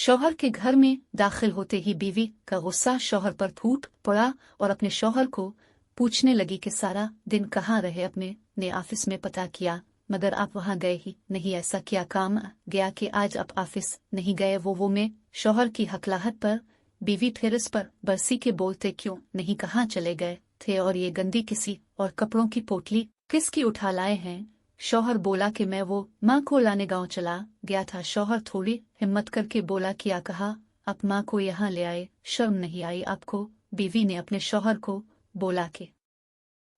शौहर के घर में दाखिल होते ही बीवी का गुस्सा शौहर पर फूट पड़ा और अपने शौहर को पूछने लगी कि सारा दिन कहाँ रहे। अपने ने ऑफिस में पता किया मगर आप वहाँ गए ही नहीं, ऐसा क्या काम गया कि आज आप ऑफिस नहीं गए। वो में शौहर की हकलाहट पर बीवी फिर इस पर बरसी के बोलते क्यों नहीं, कहाँ चले गए थे और ये गंदी किसी और कपड़ों की पोटली किसकी उठा लाए हैं। शौहर बोला कि मैं वो माँ को लाने गांव चला गया था। शौहर थोड़ी हिम्मत करके बोला क्या कहा, आप माँ को यहाँ ले आए, शर्म नहीं आई आपको। बीवी ने अपने शौहर को बोला कि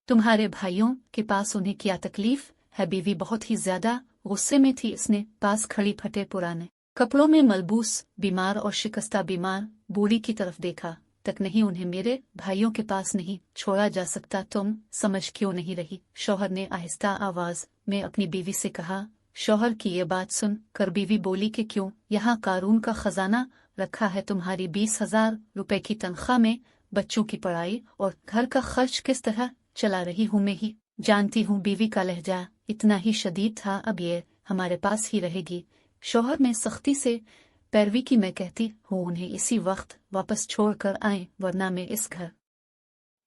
तुम्हारे भाइयों के पास उन्हें क्या तकलीफ है। बीवी बहुत ही ज्यादा गुस्से में थी। इसने पास खड़ी फटे पुराने कपड़ों में मलबूस बीमार और शिकस्ता बीमार बूढ़ी की तरफ देखा तक नहीं, उन्हें मेरे भाइयों के पास नहीं छोड़ा जा सकता, तुम समझ क्यों नहीं रही। शौहर ने आहिस्ता आवाज में अपनी बीवी से कहा। शौहर की ये बात सुन कर बीवी बोली कि क्यों, यहाँ कारून का खजाना रखा है, तुम्हारी 20,000 रुपए की तनख्वाह में बच्चों की पढ़ाई और घर का खर्च किस तरह चला रही हूँ मैं ही जानती हूँ। बीवी का लहजा इतना ही शदीद था, अब ये हमारे पास ही रहेगी। शौहर ने सख्ती से पैरवी की, मैं कहती हूँ उन्हें इसी वक्त वापस छोड़ कर आए वरना मैं इस घर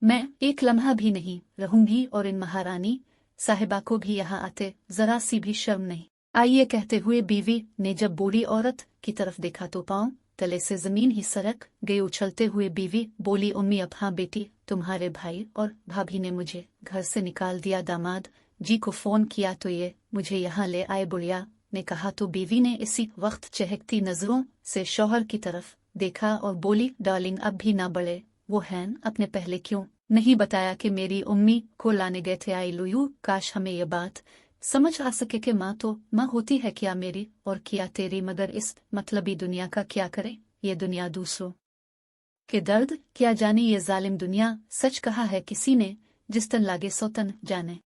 में एक लम्हा भी नहीं रहूंगी और इन महारानी साहिबा को भी यहाँ आते जरा सी भी शर्म नहीं आई। ये कहते हुए बीवी ने जब बूढ़ी औरत की तरफ देखा तो पांव तले से जमीन ही सरक गई। उछलते हुए बीवी बोली, उम्मी अब हाँ बेटी, तुम्हारे भाई और भाभी ने मुझे घर से निकाल दिया, दामाद जी को फोन किया तो ये मुझे यहाँ ले आए। बुढ़िया ने कहा तो बीवी ने इसी वक्त चहकती नजरों से शौहर की तरफ देखा और बोली, डार्लिंग अब भी ना बड़े वो हैं, अपने पहले क्यों नहीं बताया कि मेरी उम्मी को लाने गए थे। आई लुयू, काश हमें ये बात समझ आ सके कि माँ तो माँ होती है, क्या मेरी और क्या तेरी, मगर इस मतलबी दुनिया का क्या करे। ये दुनिया दूसरों के दर्द क्या जाने, ये जालिम दुनिया। सच कहा है किसी ने, जिस तन लागे सो तन जाने।